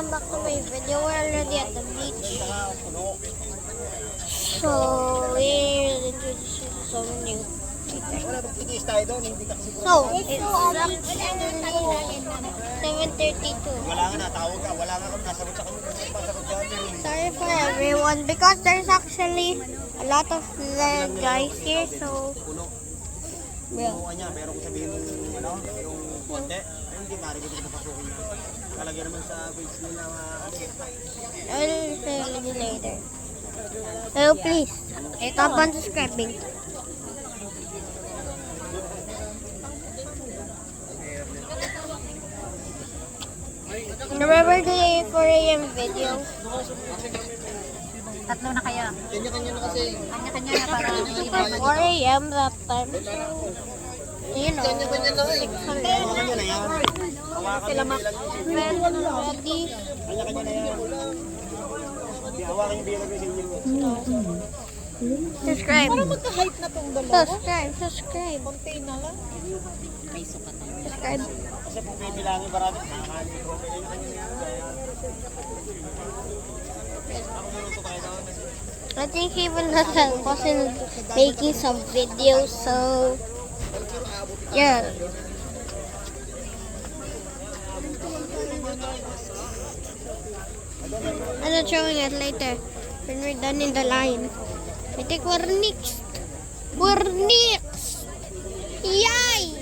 welcome back to my video. We're already at the beach. So, we're introducing some new. So, it's 7:32. Sorry for everyone because there's actually a lot of guys here. So, yeah. I'll tell you later. Hello, please. Stop unsubscribing. Remember the 4 AM video? Tatlo na kaya. Kanya-kanya na kasi. Kanya-kanya na para 4 AM that time. You know, Kanya-kanya na eh. Kanya na yan. sila mak. ready. Kanya-kanya na yan. Hawakan yung bilang sa inyo. Subscribe. Para magka-hype na tong dalawa. Subscribe. Konti na lang. May sukat na. Subscribe. Kasi kung bibilangin marami, nakakali ko. I think he will not help us in making some videos, so yeah. I'm not showing it later when we're done in the line. I think we're next. We're next. Yay!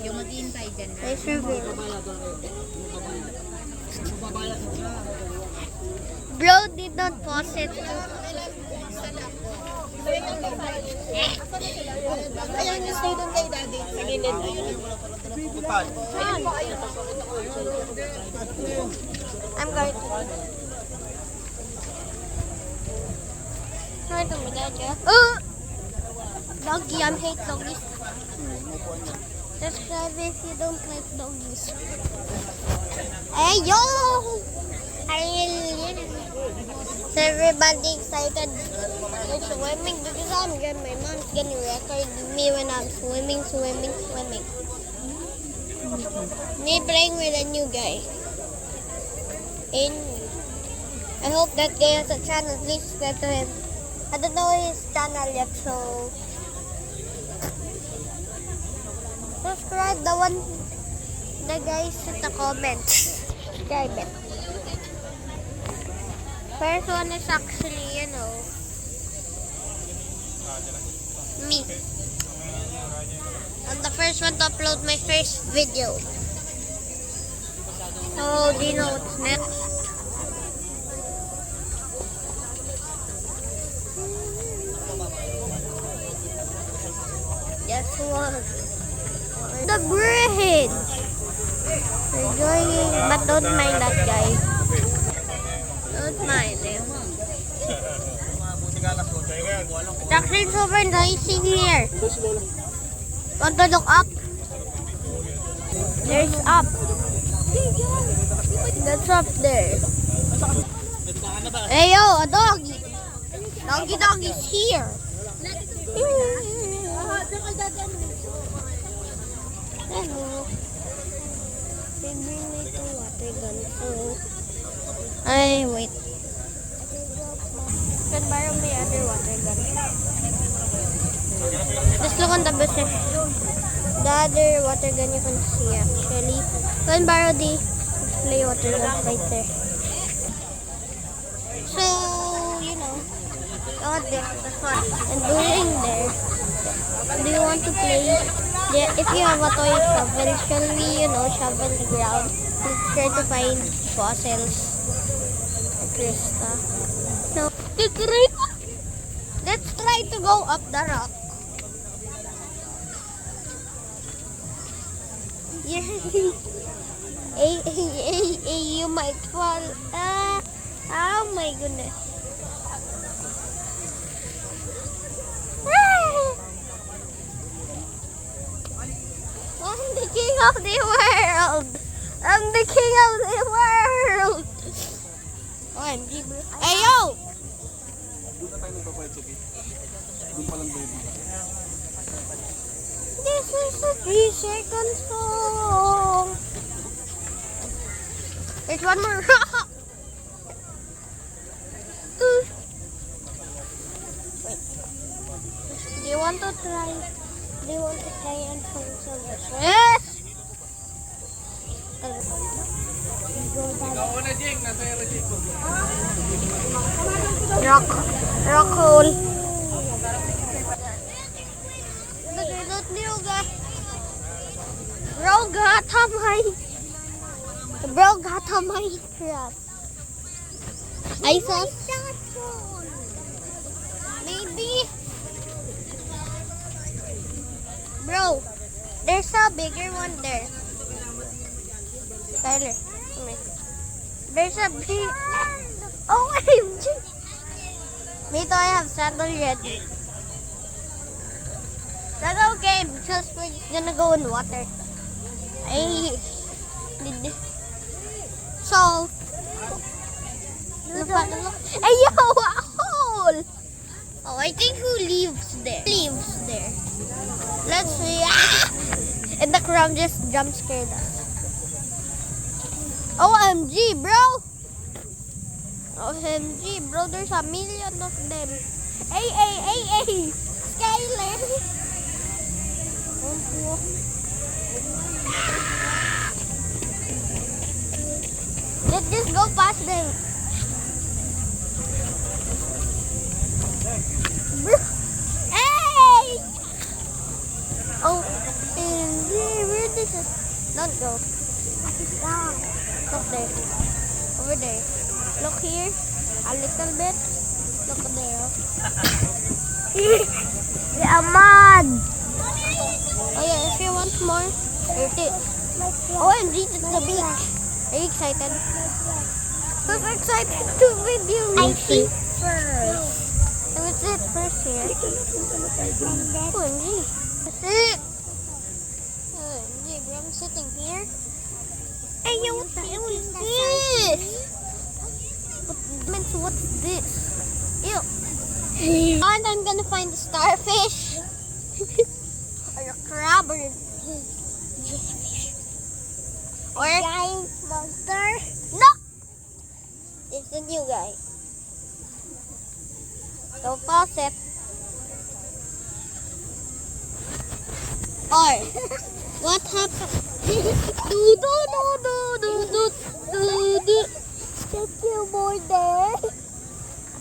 Yung mag-iintay dyan. Nice review. Bro did not pause it. Ayun yung stay doon kay daddy. Sa gilid. I'm going to. Try to make it. Doggy, I hate doggies. Subscribe if you don't like doggies. Hey yo! So everybody excited for swimming because my mom's gonna record me when I'm swimming. Me playing with a new guy. And I hope that guy has a channel. Please subscribe to him. I don't know his channel yet, so subscribe the guys in the comments. Subscribe it. First one is actually, me. I'm the first one to upload my first video. So, do you know what's next? Guess what? The bridge! We're going, but don't mind that guy. Don't mind him. It's actually super noisy here. Want to look up? There's up. That's up there. Hey yo, a doggy. Doggy's here. Hello. They bring me to water gun. So, wait. Can borrow my other water gun. Just look on the bushes. The other water gun you can see actually. Can borrow the play water gun right there. So, look at this. That's what I'm doing there. Do you want to play? Yeah, if you have a toy shovel, shall we, shovel the ground? Let's try to find fossils. Krista. No. Let's try to go up the rock. Yeah. Hey, you might fall. Oh my goodness. I'm the king of the world. I'm the king of the world. OMG, bro. Hey, yo! Doon na tayo magpapayat sa gate. Doon palang baby. This is a 3-second song. There's one more. Wait. Do you want to try? Do you want to try and find some Yes! Nauna, Jing. Nasa ero, Jing. Rock hole. Bro got a Minecraft. I saw. Maybe. Bro, there's a bigger one there. Tyler, come here. There's a big. OMG. Me too, I have sandal ready. That's okay because we're gonna go in water. I did. So, look at the look. Hey yo, a hole! Oh, I think who lives there? Let's see. And the crowd just jump scared us. OMG, bro! OMG, bro, there's a million of them. Hey! Skyler! Let's just go past them. Hey! Oh, where this is? Don't go. Look there. Over there. Look here. A little bit. Look there. Yeah, mad. Oh yeah, if you want more, here it is. OMG, it's the beach. Are you excited? I'm excited to video. I see first. What's it first here? OMG. Sit. OMG, bro, I'm sitting here. Hey, yo, what the hell is this? What's this? Ew. And I'm gonna find the starfish. Or a crab or a jellyfish. Or a giant monster. No! It's a new guy. Don't toss it. Or what happened? do. Check your board there.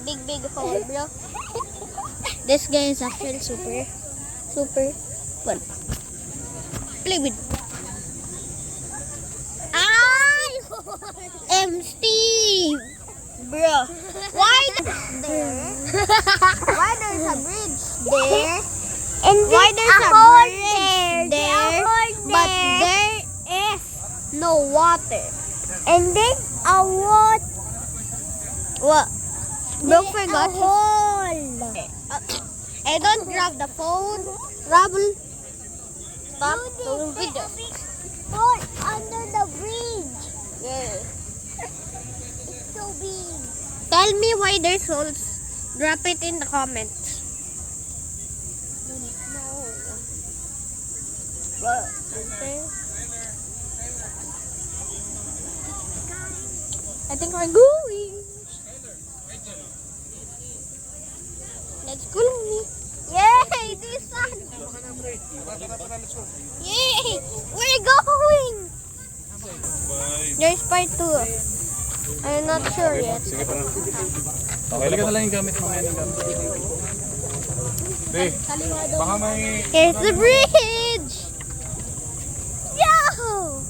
Big hole, bro. This guy is actually super fun. Play with. Steve, bro. Why there? Why there's a bridge there? And why there's a bridge there? But there is no water. And then a what? What? Bro forgot his hole. I don't grab the phone. Rabble. Stop doing video. Hole under the bridge. Yeah. It's so big. Tell me why there's holes. Drop it in the comments. No. What? I think we're going. Let's go, me. Yay! This one. Yay! We're going. There's part 2. I'm not sure yet. Sige pa na. Okay, lagyan na lang yung gamit mo ngayon. Be, baka may... Here's the bridge. Yo!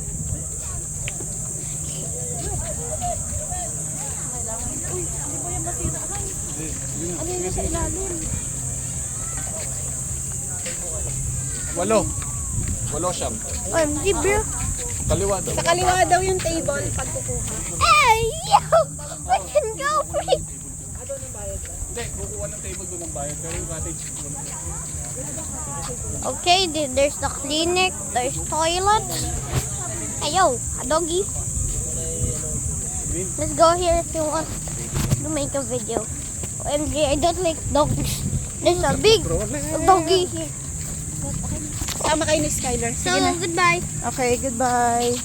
Walo siyam. OMG, bro. Kaliwa daw. Sa kaliwa daw yung table pag kukuha. Hey, yo! We can go free. Hindi, kukuha ng table doon ng bayad. Pero yung cottage. Okay, there's the clinic, there's toilet. Hey, yo, a doggy. Let's go here if you want to make a video. OMG, I don't like dogs. There's a big doggy here. Sama kayo ni Skyler. So, goodbye. Okay, goodbye.